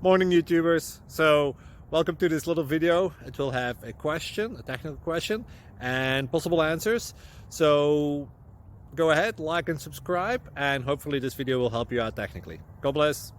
Morning YouTubers. So welcome to this little video. It will have a question, a technical question, and possible answers. So go ahead, like and subscribe, and hopefully this video will help you out technically. God bless.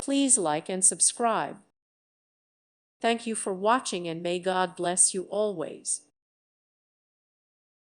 Please like and subscribe. Thank you for watching and may God bless you always.